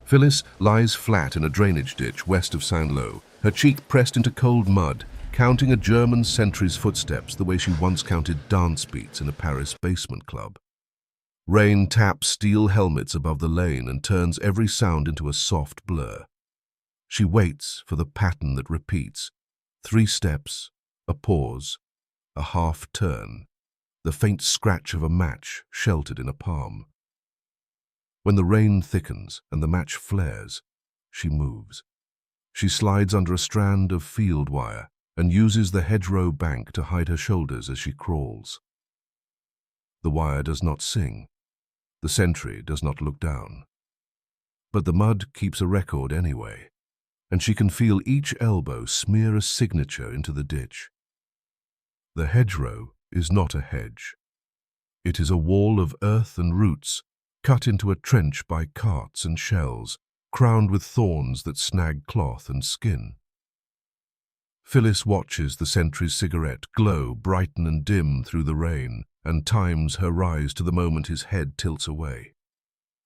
Phyllis lies flat in a drainage ditch west of Saint-Lô, her cheek pressed into cold mud, counting a German sentry's footsteps the way she once counted dance beats in a Paris basement club. Rain taps steel helmets above the lane and turns every sound into a soft blur. She waits for the pattern that repeats. 3 steps, a pause, a half turn, the faint scratch of a match sheltered in a palm. When the rain thickens and the match flares, she moves. She slides under a strand of field wire and uses the hedgerow bank to hide her shoulders as she crawls. The wire does not sing. The sentry does not look down. But the mud keeps a record anyway, and she can feel each elbow smear a signature into the ditch. The hedgerow is not a hedge. It is a wall of earth and roots, cut into a trench by carts and shells, crowned with thorns that snag cloth and skin. Phyllis watches the sentry's cigarette glow, brighten and dim through the rain, and times her rise to the moment his head tilts away.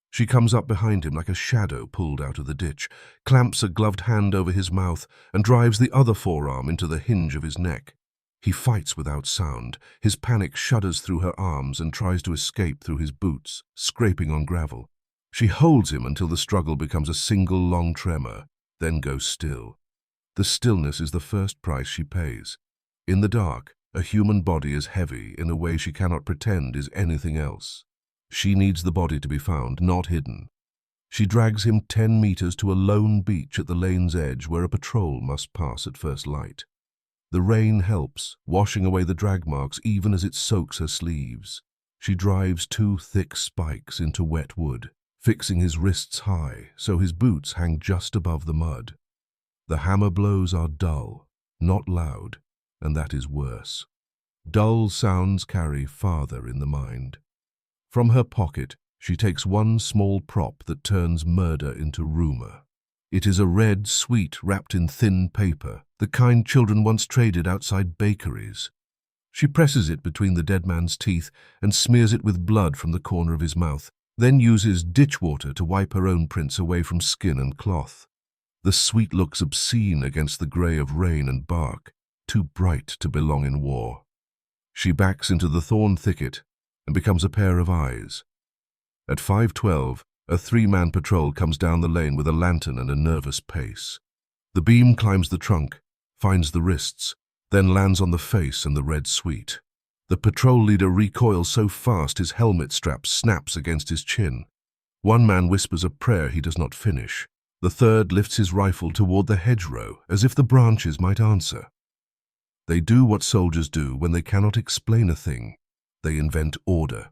She comes up behind him like a shadow pulled out of the ditch, clamps a gloved hand over his mouth, and drives the other forearm into the hinge of his neck. He fights without sound. His panic shudders through her arms and tries to escape through his boots, scraping on gravel. She holds him until the struggle becomes a single long tremor, then goes still. The stillness is the first price she pays. In the dark, a human body is heavy in a way she cannot pretend is anything else. She needs the body to be found, not hidden. She drags him 10 meters to a lone beach at the lane's edge where a patrol must pass at first light. The rain helps, washing away the drag marks even as it soaks her sleeves. She drives 2 thick spikes into wet wood, fixing his wrists high so his boots hang just above the mud. The hammer blows are dull, not loud, and that is worse. Dull sounds carry farther in the mind. From her pocket, she takes one small prop that turns murder into rumor. It is a red sweet wrapped in thin paper, the kind children once traded outside bakeries. She presses it between the dead man's teeth and smears it with blood from the corner of his mouth, then uses ditch water to wipe her own prints away from skin and cloth. The sweet looks obscene against the grey of rain and bark, too bright to belong in war. She backs into the thorn thicket and becomes a pair of eyes. At 5:12, a 3-man patrol comes down the lane with a lantern and a nervous pace. The beam climbs the trunk, finds the wrists, then lands on the face and the red sweet. The patrol leader recoils so fast his helmet strap snaps against his chin. One man whispers a prayer he does not finish. The third lifts his rifle toward the hedgerow as if the branches might answer. They do what soldiers do when they cannot explain a thing. They invent order.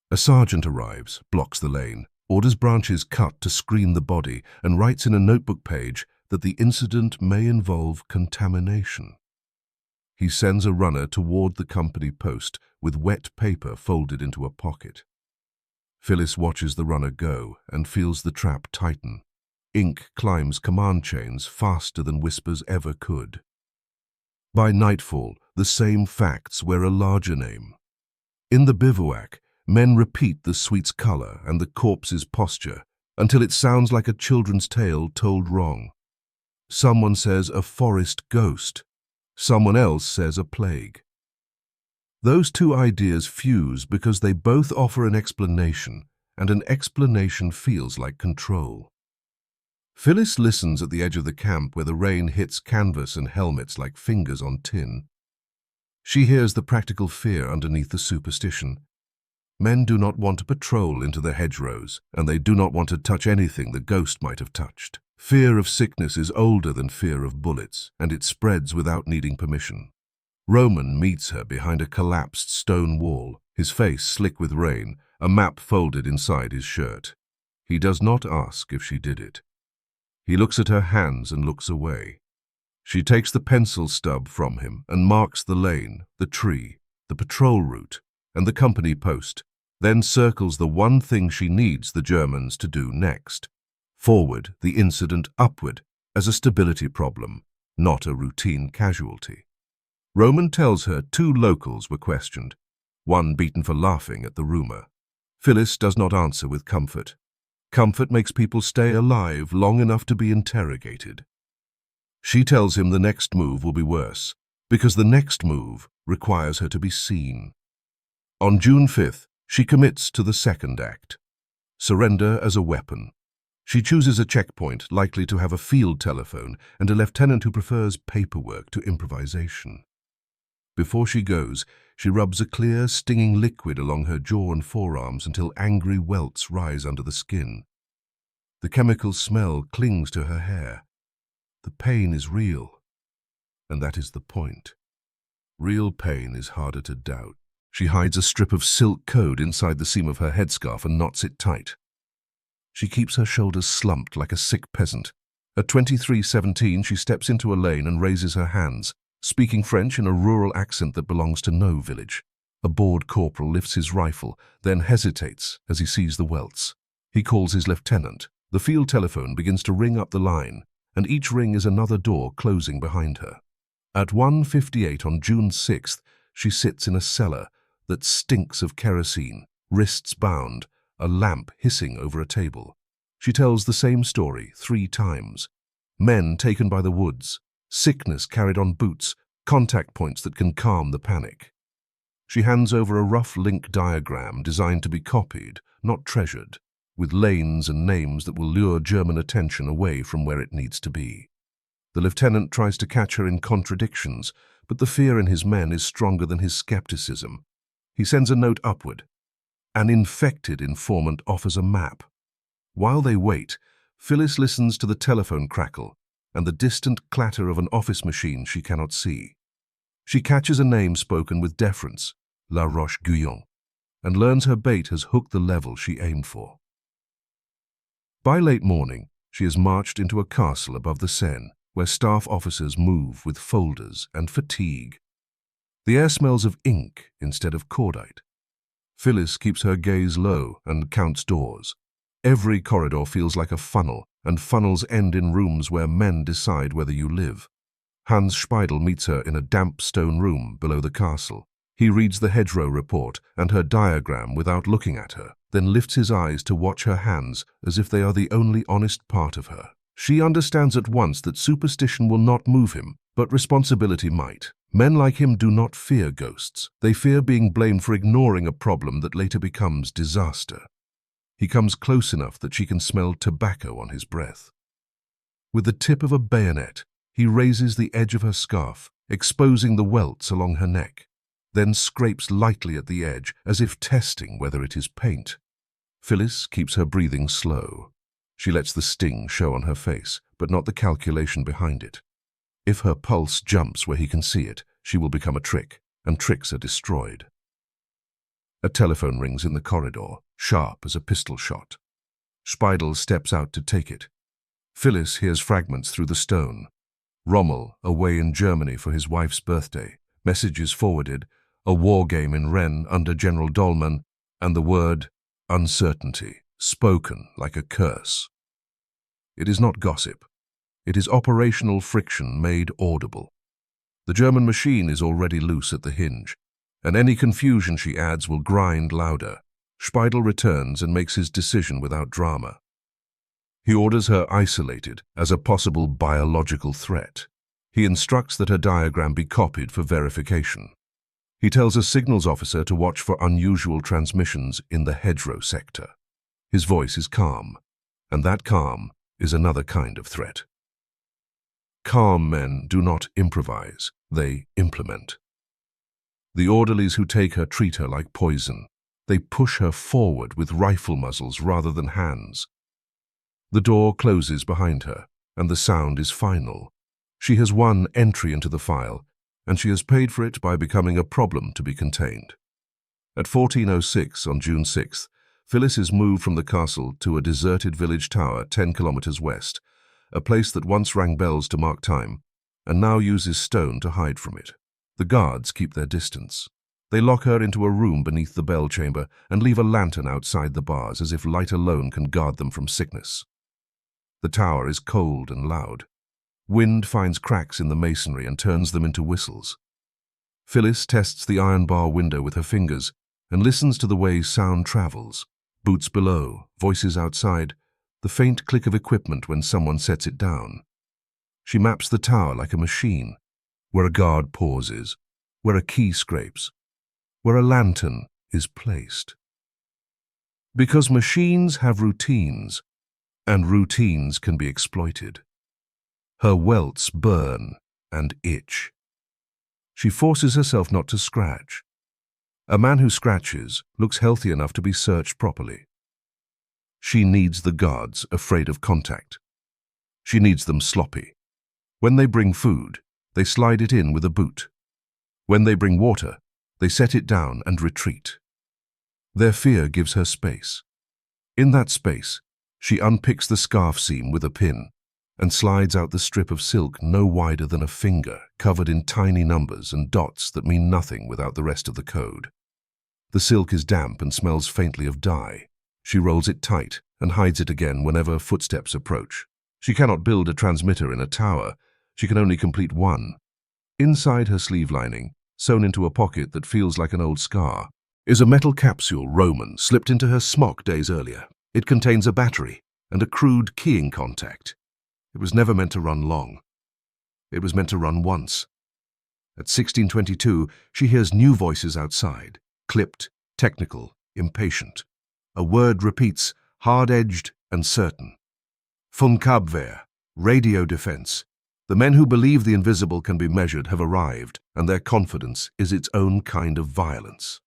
A sergeant arrives, blocks the lane, orders branches cut to screen the body, and writes in a notebook page that the incident may involve contamination. He sends a runner toward the company post with wet paper folded into a pocket. Phyllis watches the runner go and feels the trap tighten. Ink climbs command chains faster than whispers ever could. By nightfall, the same facts wear a larger name. In the bivouac, men repeat the sweet's color and the corpse's posture until it sounds like a children's tale told wrong. Someone says a forest ghost. Someone else says a plague. Those 2 ideas fuse because they both offer an explanation, and an explanation feels like control. Phyllis listens at the edge of the camp where the rain hits canvas and helmets like fingers on tin. She hears the practical fear underneath the superstition. Men do not want to patrol into the hedgerows, and they do not want to touch anything the ghost might have touched. Fear of sickness is older than fear of bullets, and it spreads without needing permission. Roman meets her behind a collapsed stone wall, his face slick with rain, a map folded inside his shirt. He does not ask if she did it. He looks at her hands and looks away. She takes the pencil stub from him and marks the lane, the tree, the patrol route, and the company post, then circles the one thing she needs the Germans to do next. Forward the incident upward as a stability problem, not a routine casualty. Roman tells her 2 locals were questioned, one beaten for laughing at the rumor. Phyllis does not answer with comfort. Comfort makes people stay alive long enough to be interrogated. She tells him the next move will be worse, because the next move requires her to be seen. On June 5th, she commits to the second act. Surrender as a weapon. She chooses a checkpoint likely to have a field telephone and a lieutenant who prefers paperwork to improvisation. Before she goes, she rubs a clear, stinging liquid along her jaw and forearms until angry welts rise under the skin. The chemical smell clings to her hair. The pain is real, and that is the point. Real pain is harder to doubt. She hides a strip of silk cord inside the seam of her headscarf and knots it tight. She keeps her shoulders slumped like a sick peasant. At 23:17, she steps into a lane and raises her hands, speaking French in a rural accent that belongs to no village. A bored corporal lifts his rifle, then hesitates as he sees the welts. He calls his lieutenant. The field telephone begins to ring up the line, and each ring is another door closing behind her. At 1:58 on June 6th, she sits in a cellar that stinks of kerosene, wrists bound, a lamp hissing over a table. She tells the same story 3 times. Men taken by the woods, sickness carried on boots, contact points that can calm the panic. She hands over a rough link diagram designed to be copied, not treasured, with lanes and names that will lure German attention away from where it needs to be. The lieutenant tries to catch her in contradictions, but the fear in his men is stronger than his skepticism. He sends a note upward. An infected informant offers a map. While they wait, Phyllis listens to the telephone crackle and the distant clatter of an office machine she cannot see. She catches a name spoken with deference, La Roche-Guyon, and learns her bait has hooked the level she aimed for. By late morning, she has marched into a castle above the Seine, where staff officers move with folders and fatigue. The air smells of ink instead of cordite. Phyllis keeps her gaze low and counts doors. Every corridor feels like a funnel, and funnels end in rooms where men decide whether you live. Hans Speidel meets her in a damp stone room below the castle. He reads the hedgerow report and her diagram without looking at her, then lifts his eyes to watch her hands as if they are the only honest part of her. She understands at once that superstition will not move him, but responsibility might. Men like him do not fear ghosts. They fear being blamed for ignoring a problem that later becomes disaster. He comes close enough that she can smell tobacco on his breath. With the tip of a bayonet, he raises the edge of her scarf, exposing the welts along her neck, then scrapes lightly at the edge as if testing whether it is paint. Phyllis keeps her breathing slow. She lets the sting show on her face, but not the calculation behind it. If her pulse jumps where he can see it, she will become a trick, and tricks are destroyed. A telephone rings in the corridor, sharp as a pistol shot. Speidel steps out to take it. Phyllis hears fragments through the stone. Rommel, away in Germany for his wife's birthday. Messages forwarded, a war game in Rennes under General Dolman, and the word uncertainty, spoken like a curse. It is not gossip. It is operational friction made audible. The German machine is already loose at the hinge, and any confusion she adds will grind louder. Speidel returns and makes his decision without drama. He orders her isolated as a possible biological threat. He instructs that her diagram be copied for verification. He tells a signals officer to watch for unusual transmissions in the hedgerow sector. His voice is calm, and that calm is another kind of threat. Calm men do not improvise, they implement. The orderlies who take her treat her like poison. They push her forward with rifle muzzles rather than hands. The door closes behind her, and the sound is final. She has won entry into the file, and she has paid for it by becoming a problem to be contained. At 14:06 on June 6th, Phyllis is moved from the castle to a deserted village tower 10 kilometers west, a place that once rang bells to mark time, and now uses stone to hide from it. The guards keep their distance. They lock her into a room beneath the bell chamber and leave a lantern outside the bars as if light alone can guard them from sickness. The tower is cold and loud. Wind finds cracks in the masonry and turns them into whistles. Phyllis tests the iron bar window with her fingers and listens to the way sound travels. Boots below, voices outside, the faint click of equipment when someone sets it down. She maps the tower like a machine, where a guard pauses, where a key scrapes, where a lantern is placed. Because machines have routines, and routines can be exploited. Her welts burn and itch. She forces herself not to scratch. A man who scratches looks healthy enough to be searched properly. She needs the guards afraid of contact. She needs them sloppy. When they bring food, they slide it in with a boot. When they bring water, they set it down and retreat. Their fear gives her space. In that space, she unpicks the scarf seam with a pin and slides out the strip of silk no wider than a finger, covered in tiny numbers and dots that mean nothing without the rest of the code. The silk is damp and smells faintly of dye. She rolls it tight and hides it again whenever footsteps approach. She cannot build a transmitter in a tower. She can only complete one. Inside her sleeve lining, sewn into a pocket that feels like an old scar, is a metal capsule Roman slipped into her smock days earlier. It contains a battery and a crude keying contact. It was never meant to run long. It was meant to run once. At 16:22, she hears new voices outside, clipped, technical, impatient. A word repeats, hard-edged and certain. Von Covert, radio defense. The men who believe the invisible can be measured have arrived, and their confidence is its own kind of violence.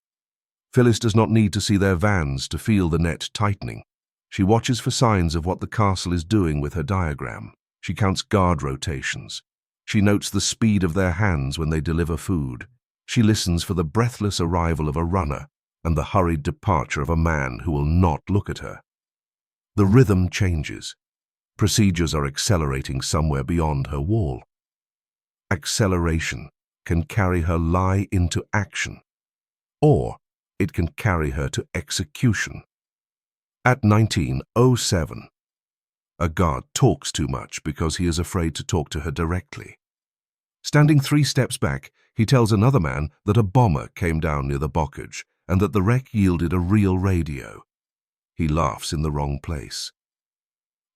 Phyllis does not need to see their vans to feel the net tightening. She watches for signs of what the castle is doing with her diagram. She counts guard rotations. She notes the speed of their hands when they deliver food. She listens for the breathless arrival of a runner and the hurried departure of a man who will not look at her. The rhythm changes. Procedures are accelerating somewhere beyond her wall. Acceleration can carry her lie into action, or it can carry her to execution. At 19:07, a guard talks too much because he is afraid to talk to her directly. Standing 3 steps back, he tells another man that a bomber came down near the bocage and that the wreck yielded a real radio. He laughs in the wrong place.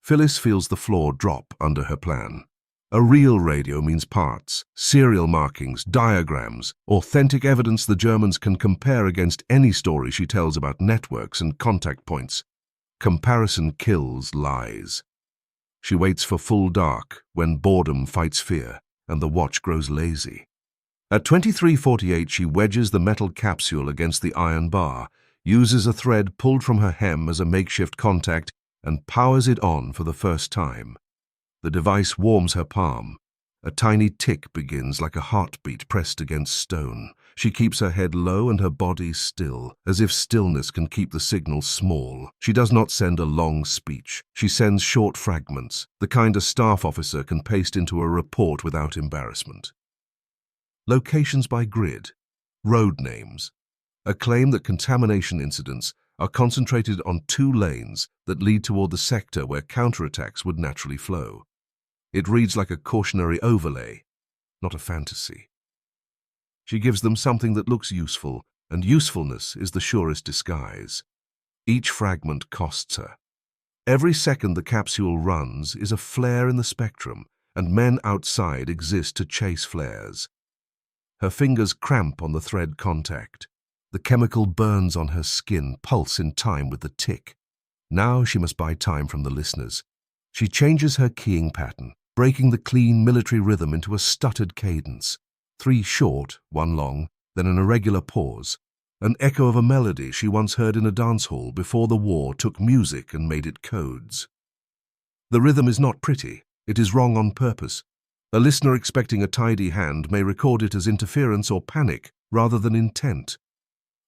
Phyllis feels the floor drop under her plan. A real radio means parts, serial markings, diagrams, authentic evidence the Germans can compare against any story she tells about networks and contact points. Comparison kills lies. She waits for full dark when boredom fights fear and the watch grows lazy. At 23:48, she wedges the metal capsule against the iron bar, uses a thread pulled from her hem as a makeshift contact, and powers it on for the first time. The device warms her palm. A tiny tick begins like a heartbeat pressed against stone. She keeps her head low and her body still, as if stillness can keep the signal small. She does not send a long speech. She sends short fragments, the kind a staff officer can paste into a report without embarrassment. Locations by grid, road names. A claim that contamination incidents are concentrated on 2 lanes that lead toward the sector where counterattacks would naturally flow. It reads like a cautionary overlay, not a fantasy. She gives them something that looks useful, and usefulness is the surest disguise. Each fragment costs her. Every second the capsule runs is a flare in the spectrum, and men outside exist to chase flares. Her fingers cramp on the thread contact. The chemical burns on her skin, pulse in time with the tick. Now she must buy time from the listeners. She changes her keying pattern, breaking the clean military rhythm into a stuttered cadence. 3 short, 1 long, then an irregular pause, an echo of a melody she once heard in a dance hall before the war took music and made it codes. The rhythm is not pretty, it is wrong on purpose. A listener expecting a tidy hand may record it as interference or panic rather than intent.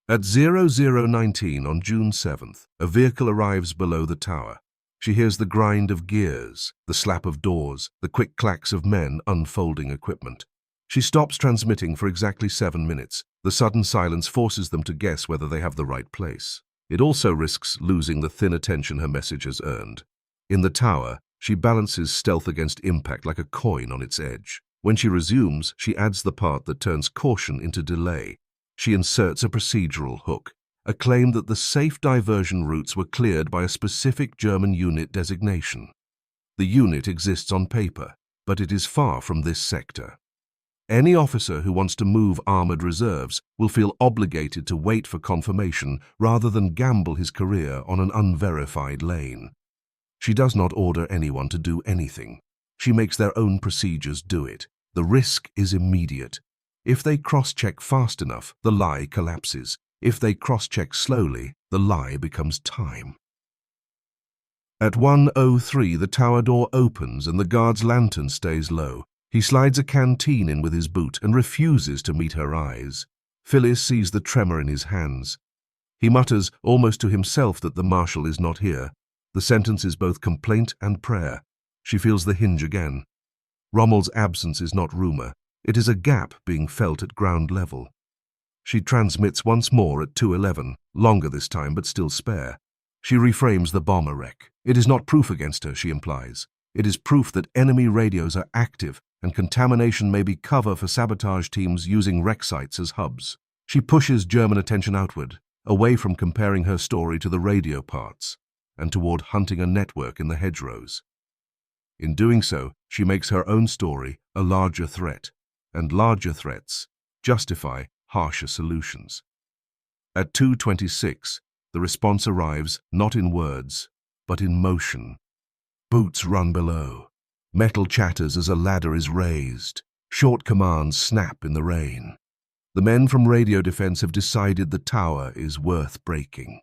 At 00:19 on June 7th, a vehicle arrives below the tower. She hears the grind of gears, the slap of doors, the quick clacks of men unfolding equipment. She stops transmitting for exactly 7 minutes. The sudden silence forces them to guess whether they have the right place. It also risks losing the thin attention her message has earned. In the tower, she balances stealth against impact like a coin on its edge. When she resumes, she adds the part that turns caution into delay. She inserts a procedural hook. a claim that the safe diversion routes were cleared by a specific German unit designation. The unit exists on paper, but it is far from this sector. Any officer who wants to move armored reserves will feel obligated to wait for confirmation rather than gamble his career on an unverified lane. She does not order anyone to do anything. She makes their own procedures do it. The risk is immediate. If they cross-check fast enough, the lie collapses. If they cross-check slowly, the lie becomes time. At 1:03, the tower door opens and the guard's lantern stays low. He slides a canteen in with his boot and refuses to meet her eyes. Phyllis sees the tremor in his hands. He mutters almost to himself that the marshal is not here. The sentence is both complaint and prayer. She feels the hinge again. Rommel's absence is not rumor. It is a gap being felt at ground level. She transmits once more at 2:11, longer this time but still spare. She reframes the bomber wreck. It is not proof against her, she implies. It is proof that enemy radios are active and contamination may be cover for sabotage teams using wreck sites as hubs. She pushes German attention outward, away from comparing her story to the radio parts, and toward hunting a network in the hedgerows. In doing so, she makes her own story a larger threat, and larger threats justify harsher solutions. At 2:26, the response arrives not in words, but in motion. Boots run below. Metal chatters as a ladder is raised. Short commands snap in the rain. The men from radio defense have decided the tower is worth breaking.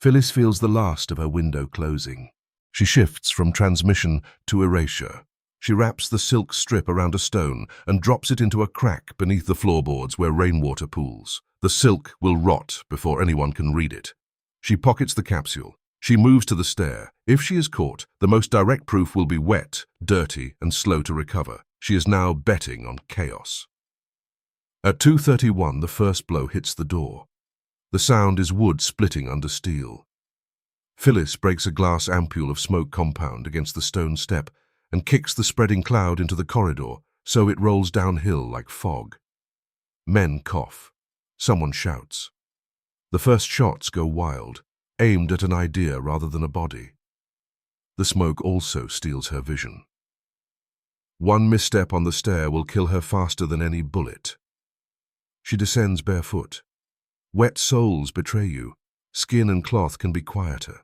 Phyllis feels the last of her window closing. She shifts from transmission to erasure. She wraps the silk strip around a stone and drops it into a crack beneath the floorboards where rainwater pools. The silk will rot before anyone can read it. She pockets the capsule. She moves to the stair. If she is caught, the most direct proof will be wet, dirty, and slow to recover. She is now betting on chaos. At 2:31, the first blow hits the door. The sound is wood splitting under steel. Phyllis breaks a glass ampule of smoke compound against the stone step and kicks the spreading cloud into the corridor so it rolls downhill like fog. Men cough. Someone shouts. The first shots go wild, aimed at an idea rather than a body. The smoke also steals her vision. One misstep on the stair will kill her faster than any bullet. She descends barefoot. Wet soles betray you. Skin and cloth can be quieter.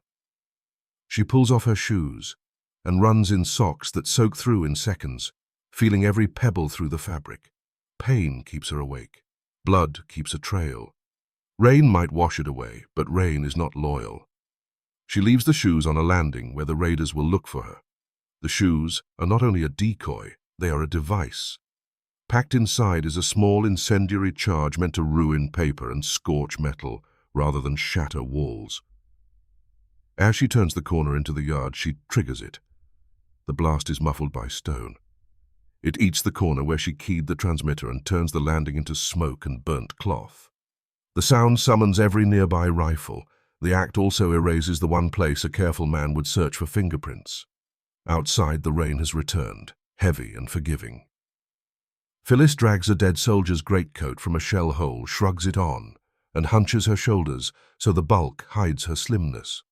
She pulls off her shoes and runs in socks that soak through in seconds, feeling every pebble through the fabric. Pain keeps her awake. Blood keeps a trail. Rain might wash it away, but rain is not loyal. She leaves the shoes on a landing where the raiders will look for her. The shoes are not only a decoy, they are a device. Packed inside is a small incendiary charge meant to ruin paper and scorch metal rather than shatter walls. As she turns the corner into the yard, she triggers it. The blast is muffled by stone. It eats the corner where she keyed the transmitter and turns the landing into smoke and burnt cloth. The sound summons every nearby rifle. The act also erases the one place a careful man would search for fingerprints. Outside, the rain has returned, heavy and forgiving. Phyllis drags a dead soldier's greatcoat from a shell hole, shrugs it on, and hunches her shoulders so the bulk hides her slimness.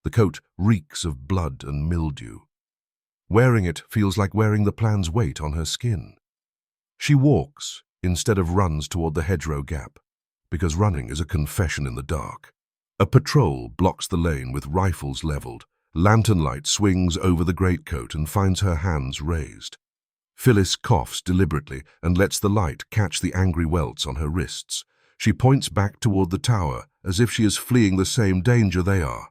The coat reeks of blood and mildew. Wearing it feels like wearing the plan's weight on her skin. She walks instead of runs toward the hedgerow gap, because running is a confession in the dark. A patrol blocks the lane with rifles leveled. Lantern light swings over the greatcoat and finds her hands raised. Phyllis coughs deliberately and lets the light catch the angry welts on her wrists. She points back toward the tower as if she is fleeing the same danger they are.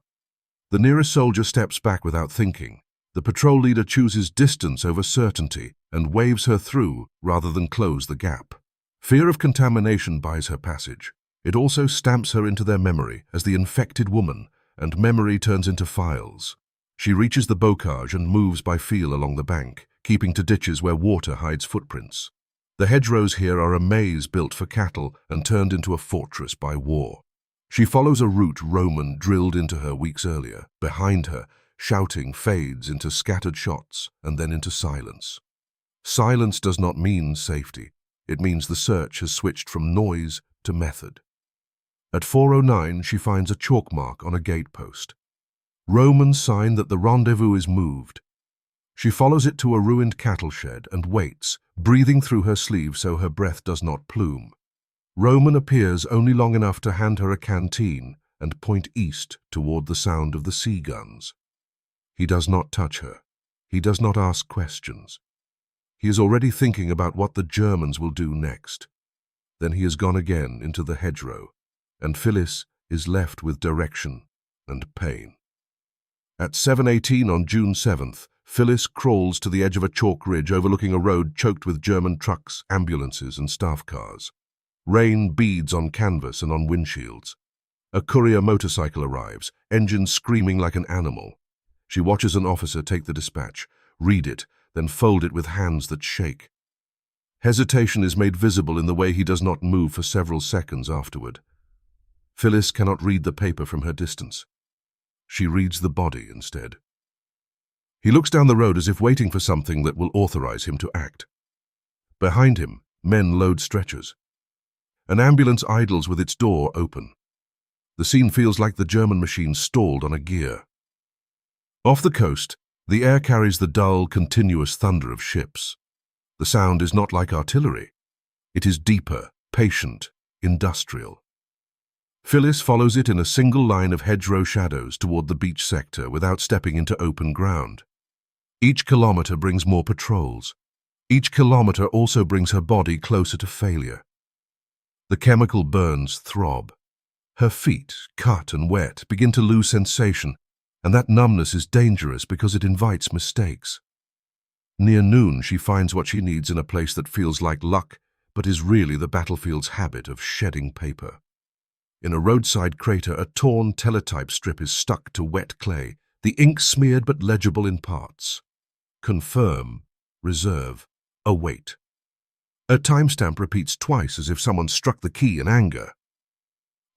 The nearest soldier steps back without thinking. The patrol leader chooses distance over certainty and waves her through rather than close the gap. Fear of contamination buys her passage. It also stamps her into their memory as the infected woman, and memory turns into files. She reaches the bocage and moves by feel along the bank, keeping to ditches where water hides footprints. The hedgerows here are a maze built for cattle and turned into a fortress by war. She follows a route Roman drilled into her weeks earlier. Behind her, shouting fades into scattered shots and then into silence. Silence does not mean safety. It means the search has switched from noise to method. At 4:09, she finds a chalk mark on a gatepost. Roman sign that the rendezvous is moved. She follows it to a ruined cattle shed and waits, breathing through her sleeve so her breath does not plume. Roman appears only long enough to hand her a canteen and point east toward the sound of the sea guns. He does not touch her. He does not ask questions. He is already thinking about what the Germans will do next. Then he has gone again into the hedgerow, and Phyllis is left with direction and pain. At 7:18 on June 7th, Phyllis crawls to the edge of a chalk ridge overlooking a road choked with German trucks, ambulances, and staff cars. Rain beads on canvas and on windshields. A courier motorcycle arrives, engine screaming like an animal. She watches an officer take the dispatch, read it, then fold it with hands that shake. Hesitation is made visible in the way he does not move for several seconds afterward. Phyllis cannot read the paper from her distance. She reads the body instead. He looks down the road as if waiting for something that will authorize him to act. Behind him, men load stretchers. An ambulance idles with its door open. The scene feels like the German machine stalled on a gear. Off the coast, the air carries the dull, continuous thunder of ships. The sound is not like artillery. It is deeper, patient, industrial. Phyllis follows it in a single line of hedgerow shadows toward the beach sector without stepping into open ground. Each kilometer brings more patrols. Each kilometer also brings her body closer to failure. The chemical burns throb. Her feet, cut and wet, begin to lose sensation, and that numbness is dangerous because it invites mistakes. Near noon, she finds what she needs in a place that feels like luck, but is really the battlefield's habit of shedding paper. In a roadside crater, a torn teletype strip is stuck to wet clay, the ink smeared but legible in parts. Confirm, reserve, await. A timestamp repeats twice as if someone struck the key in anger.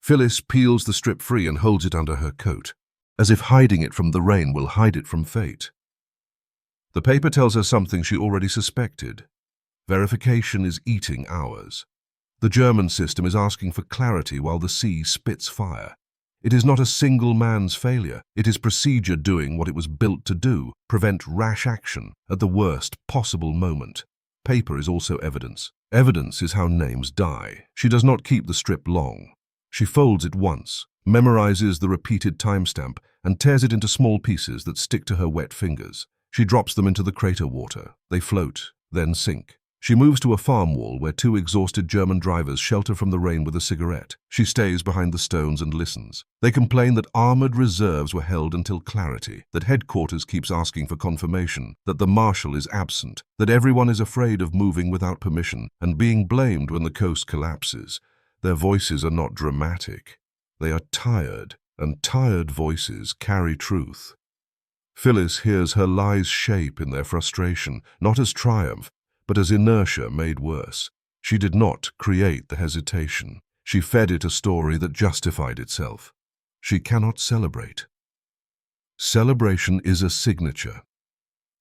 Phyllis peels the strip free and holds it under her coat, as if hiding it from the rain will hide it from fate. The paper tells her something she already suspected. Verification is eating hours. The German system is asking for clarity while the sea spits fire. It is not a single man's failure. It is procedure doing what it was built to do, prevent rash action at the worst possible moment. Paper is also evidence. Evidence is how names die. She does not keep the strip long. She folds it once, memorizes the repeated timestamp, and tears it into small pieces that stick to her wet fingers. She drops them into the crater water. They float, then sink. She moves to a farm wall where two exhausted German drivers shelter from the rain with a cigarette. She stays behind the stones and listens. They complain that armored reserves were held until clarity, that headquarters keeps asking for confirmation, that the marshal is absent, that everyone is afraid of moving without permission and being blamed when the coast collapses. Their voices are not dramatic. They are tired, and tired voices carry truth. Phyllis hears her lies shape in their frustration, not as triumph, but as inertia made worse. She did not create the hesitation. She fed it a story that justified itself. She cannot celebrate. Celebration is a signature.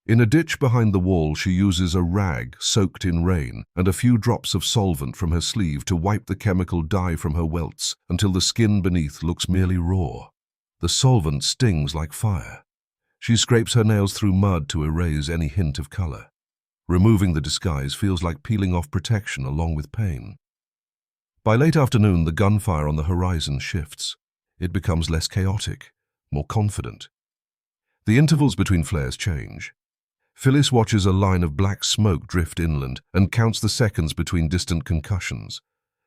In a ditch behind the wall, she uses a rag soaked in rain and a few drops of solvent from her sleeve to wipe the chemical dye from her welts until the skin beneath looks merely raw. The solvent stings like fire. She scrapes her nails through mud to erase any hint of color. Removing the disguise feels like peeling off protection along with pain. By late afternoon, the gunfire on the horizon shifts. It becomes less chaotic, more confident. The intervals between flares change. Phyllis watches a line of black smoke drift inland and counts the seconds between distant concussions.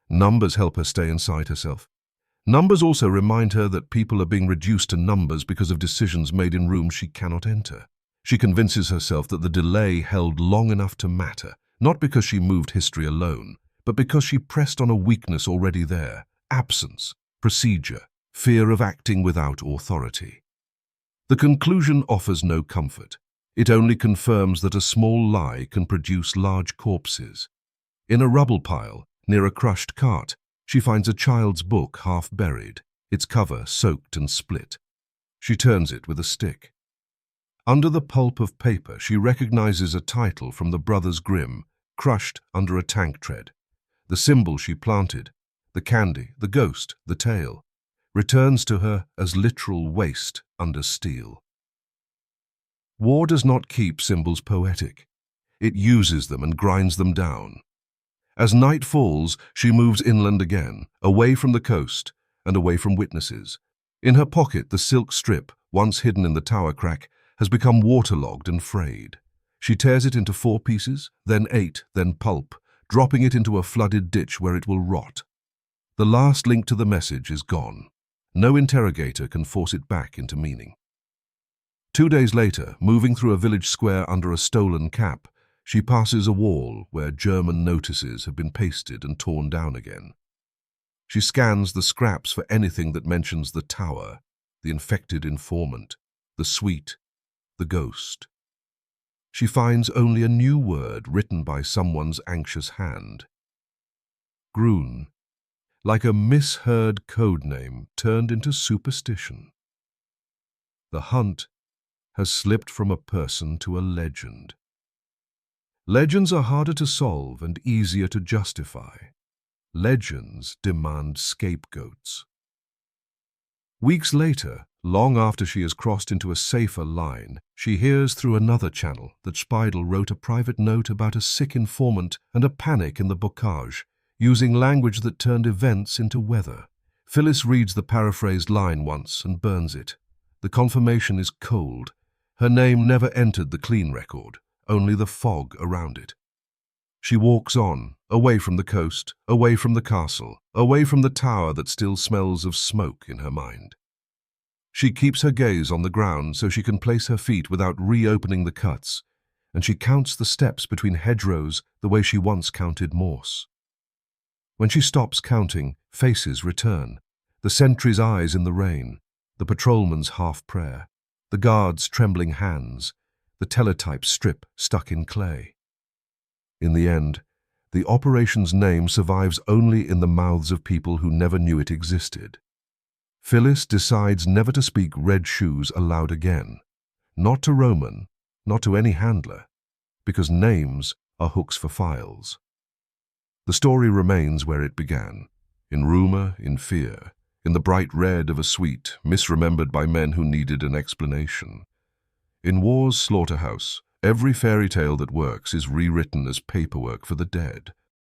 Numbers help her stay inside herself. Numbers also remind her that people are being reduced to numbers because of decisions made in rooms she cannot enter. She convinces herself that the delay held long enough to matter, not because she moved history alone, but because she pressed on a weakness already there: absence, procedure, fear of acting without authority. The conclusion offers no comfort. It only confirms that a small lie can produce large corpses. In a rubble pile, near a crushed cart, she finds a child's book half buried, its cover soaked and split. She turns it with a stick. Under the pulp of paper, she recognizes a title from the Brothers Grimm, crushed under a tank tread. The symbol she planted, the candy, the ghost, the tale, returns to her as literal waste under steel. War does not keep symbols poetic. It uses them and grinds them down. As night falls, she moves inland again, away from the coast and away from witnesses. In her pocket, the silk strip, once hidden in the tower crack, has become waterlogged and frayed. She tears it into 4 pieces, then 8, then pulp, dropping it into a flooded ditch where it will rot. The last link to the message is gone. No interrogator can force it back into meaning. 2 days later, moving through a village square under a stolen cap, she passes a wall where German notices have been pasted and torn down again. She scans the scraps for anything that mentions the tower, the infected informant, the suite, the ghost. She finds only a new word written by someone's anxious hand. Grun, like a misheard code name turned into superstition. The hunt has slipped from a person to a legend. Legends are harder to solve and easier to justify. Legends demand scapegoats. Weeks later, long after she has crossed into a safer line, she hears through another channel that Speidel wrote a private note about a sick informant and a panic in the bocage, using language that turned events into weather. Phyllis reads the paraphrased line once and burns it. The confirmation is cold. Her name never entered the clean record, only the fog around it. She walks on, away from the coast, away from the castle, away from the tower that still smells of smoke in her mind. She keeps her gaze on the ground so she can place her feet without reopening the cuts, and she counts the steps between hedgerows the way she once counted Morse. When she stops counting, faces return, the sentry's eyes in the rain, the patrolman's half-prayer, the guard's trembling hands, the teletype strip stuck in clay. In the end, the operation's name survives only in the mouths of people who never knew it existed. Phyllis decides never to speak red shoes aloud again, not to Roman, not to any handler, because names are hooks for files. The story remains where it began, in rumor, in fear, in the bright red of a suite misremembered by men who needed an explanation. In war's slaughterhouse, every fairy tale that works is rewritten as paperwork for the dead.